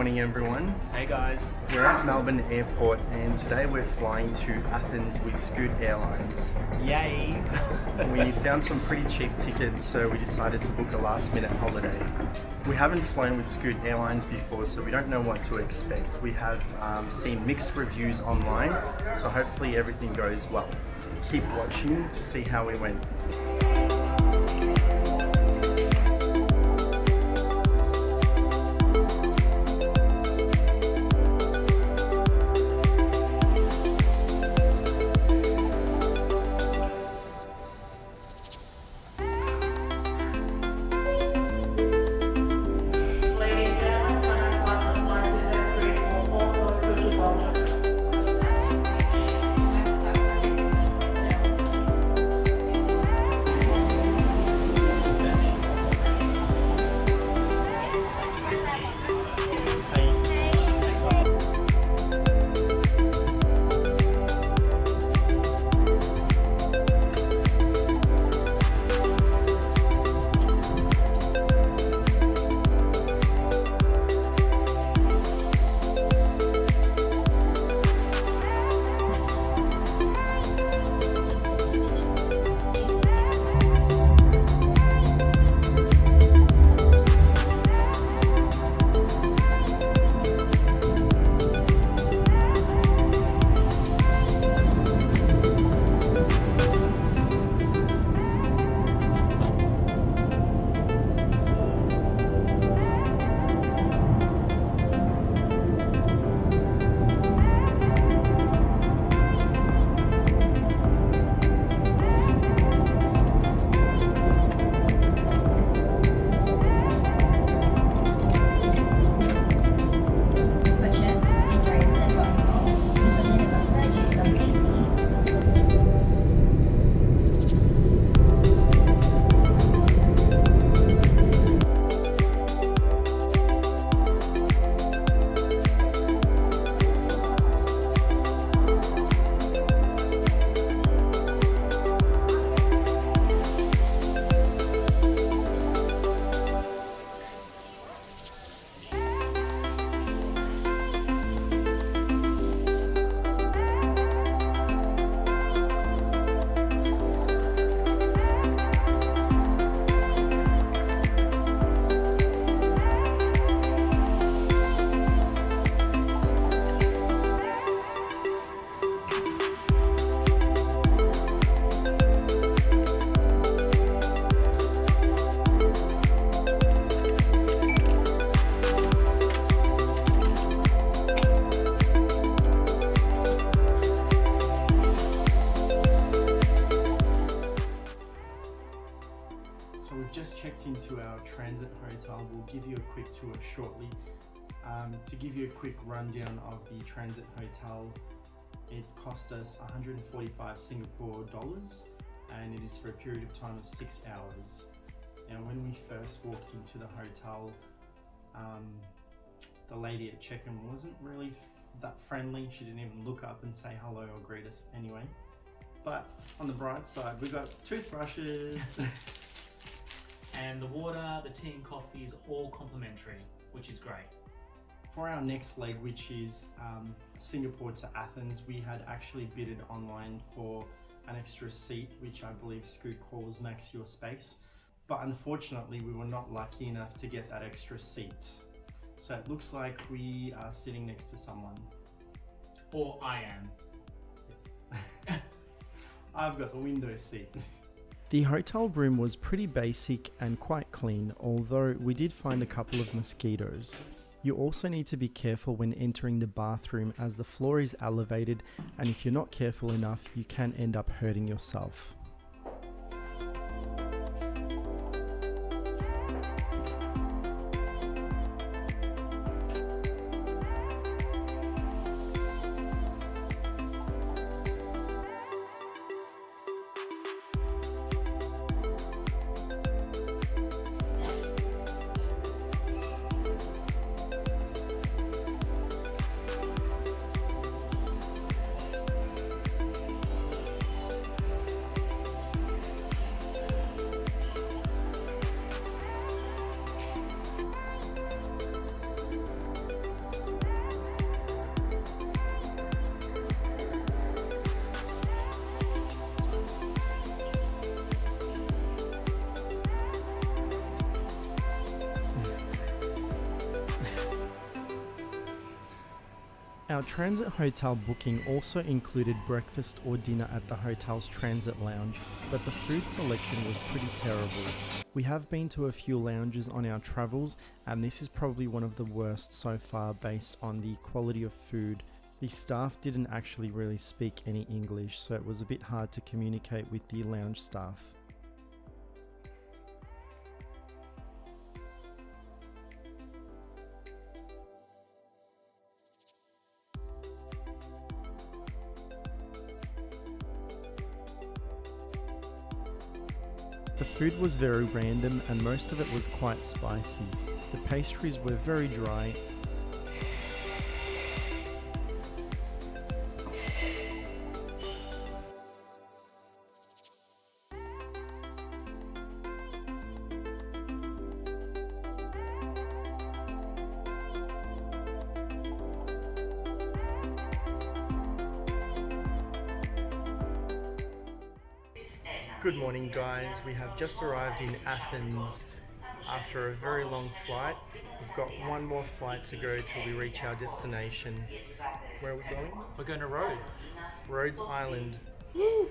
morning everyone. Hey guys. We're at Melbourne Airport and today we're flying to Athens with Scootin Airlines. Yay! We found some pretty cheap tickets, so we decided to book a last minute holiday. We haven't flown with Scootin Airlines before, so we don't know what to expect. We have seen mixed reviews online, so hopefully everything goes well. Keep watching to see how we went. So we've just checked into our transit hotel. We'll give you a quick tour shortly. To give you a quick rundown of the transit hotel, it cost us 145 Singapore dollars and it is for a period of time of 6 hours. Now when we first walked into the hotel, the lady at check-in wasn't really that friendly. She didn't even look up and say hello or greet us anyway. But on the bright side, we've got toothbrushes. And the water, the tea and coffee is all complimentary, which is great. For our next leg, which is Singapore to Athens, we had actually bidded online for an extra seat, which I believe Scoot calls Max Your Space. But unfortunately, we were not lucky enough to get that extra seat. So it looks like we are sitting next to someone. Or I am. Yes. I've got the window seat. The hotel room was pretty basic and quite clean, although we did find a couple of mosquitoes. You also need to be careful when entering the bathroom as the floor is elevated, and if you're not careful enough, you can end up hurting yourself. Our transit hotel booking also included breakfast or dinner at the hotel's transit lounge, but the food selection was pretty terrible. We have been to a few lounges on our travels, and this is probably one of the worst so far based on the quality of food. The staff didn't actually really speak any English, so it was a bit hard to communicate with the lounge staff. The food was very random and most of it was quite spicy. The pastries were very dry. Good morning guys, we have just arrived in Athens after a very long flight. We've got one more flight to go till we reach our destination. Where are we going? We're going to Rhodes. Rhodes Island. Woo!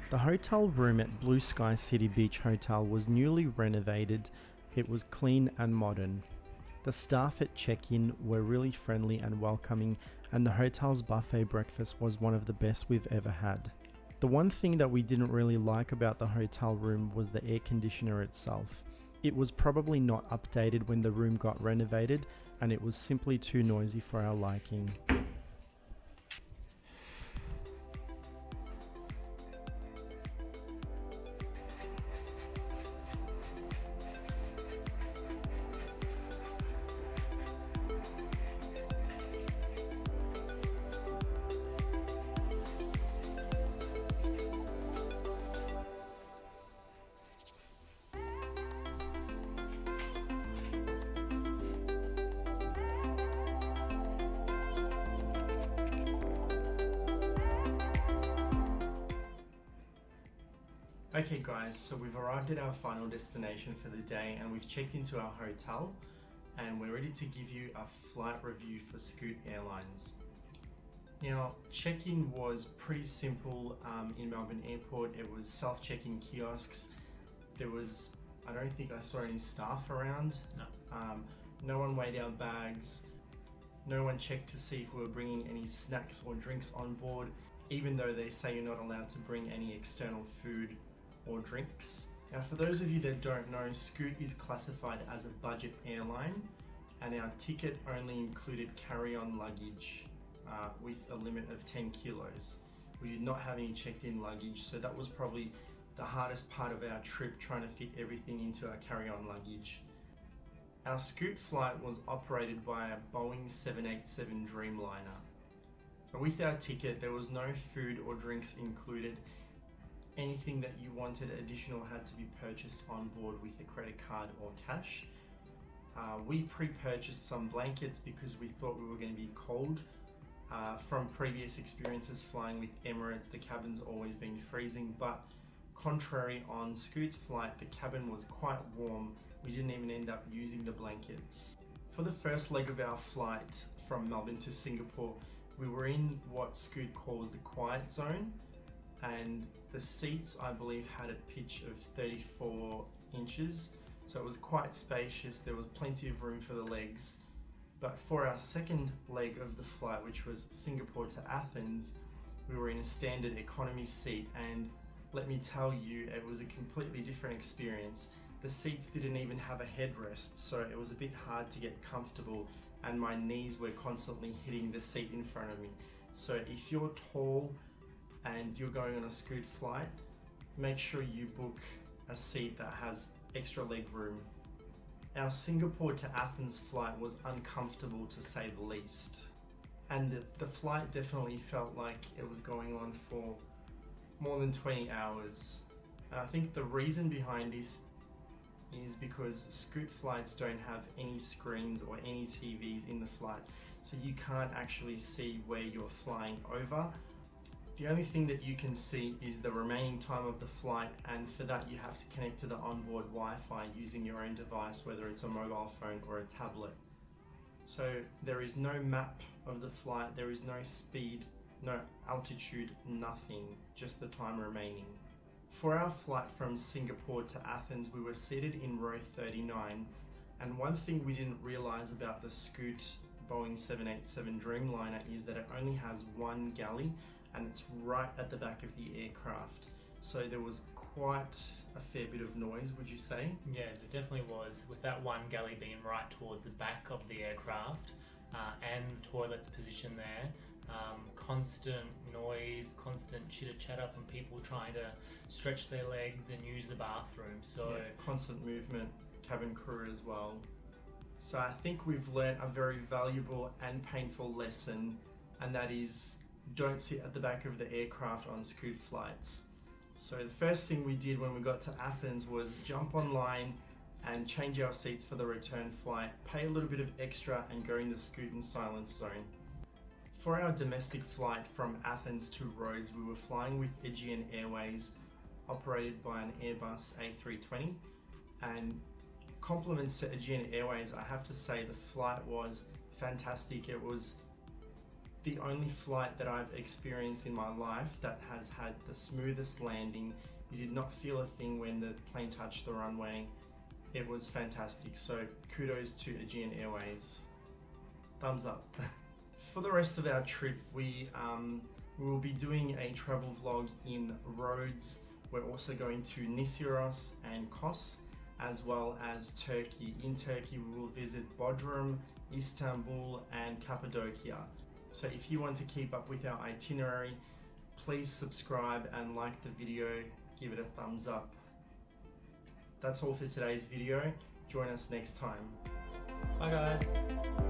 The hotel room at Blue Sky City Beach Hotel was newly renovated. It was clean and modern. The staff at check-in were really friendly and welcoming, and the hotel's buffet breakfast was one of the best we've ever had. The one thing that we didn't really like about the hotel room was the air conditioner itself. It was probably not updated when the room got renovated, and it was simply too noisy for our liking. Okay guys, so we've arrived at our final destination for the day and we've checked into our hotel and we're ready to give you a flight review for Scootin Airlines. Now, check-in was pretty simple in Melbourne Airport. It was self-check-in kiosks. I don't think I saw any staff around. No. No one weighed our bags. No one checked to see if we were bringing any snacks or drinks on board, even though they say you're not allowed to bring any external food or drinks. Now, for those of you that don't know, Scoot is classified as a budget airline, and our ticket only included carry-on luggage with a limit of 10 kilos. We did not have any checked-in luggage, so that was probably the hardest part of our trip, trying to fit everything into our carry-on luggage. Our Scoot flight was operated by a Boeing 787 Dreamliner. So with our ticket, there was no food or drinks included. Anything that you wanted additional had to be purchased on board with a credit card or cash. We pre-purchased some blankets because we thought we were going to be cold. From previous experiences flying with Emirates, the cabin's always been freezing, but contrary on Scoot's flight, the cabin was quite warm. We didn't even end up using the blankets. For the first leg of our flight from Melbourne to Singapore, we were in what Scoot calls the quiet zone, and the seats, I believe, had a pitch of 34 inches, so it was quite spacious. There was plenty of room for the legs. But for our second leg of the flight, which was Singapore to Athens, we were in a standard economy seat, and let me tell you, it was a completely different experience. The seats didn't even have a headrest, so it was a bit hard to get comfortable, and my knees were constantly hitting the seat in front of me. So if you're tall and you're going on a Scoot flight, make sure you book a seat that has extra leg room. Our Singapore to Athens flight was uncomfortable to say the least. And the flight definitely felt like it was going on for more than 20 hours. And I think the reason behind this is because Scoot flights don't have any screens or any TVs in the flight, so you can't actually see where you're flying over. The only thing that you can see is the remaining time of the flight, and for that you have to connect to the onboard Wi-Fi using your own device, whether it's a mobile phone or a tablet. So there is no map of the flight, there is no speed, no altitude, nothing, just the time remaining. For our flight from Singapore to Athens, we were seated in row 39, and one thing we didn't realize about the Scoot Boeing 787 Dreamliner is that it only has one galley, and it's right at the back of the aircraft. So there was quite a fair bit of noise, would you say? Yeah, there definitely was, with that one galley being right towards the back of the aircraft and the toilets positioned there. Constant noise, constant chitter-chatter from people trying to stretch their legs and use the bathroom. So yeah, constant movement, cabin crew as well. So I think we've learnt a very valuable and painful lesson, and that is don't sit at the back of the aircraft on Scoot flights. So the first thing we did when we got to Athens was jump online and change our seats for the return flight, pay a little bit of extra and go in the Scootin silence zone. For our domestic flight from Athens to Rhodes, we were flying with Aegean Airways, operated by an Airbus A320, and compliments to Aegean Airways, I have to say the flight was fantastic. It was the only flight that I've experienced in my life that has had the smoothest landing. You did not feel a thing when the plane touched the runway. It was fantastic, so kudos to Aegean Airways. Thumbs up. For the rest of our trip, we will be doing a travel vlog in Rhodes. We're also going to Nisyros and Kos, as well as Turkey. In Turkey, we will visit Bodrum, Istanbul, and Cappadocia. So if you want to keep up with our itinerary, please subscribe and like the video, give it a thumbs up. That's all for today's video. Join us next time. bye guys.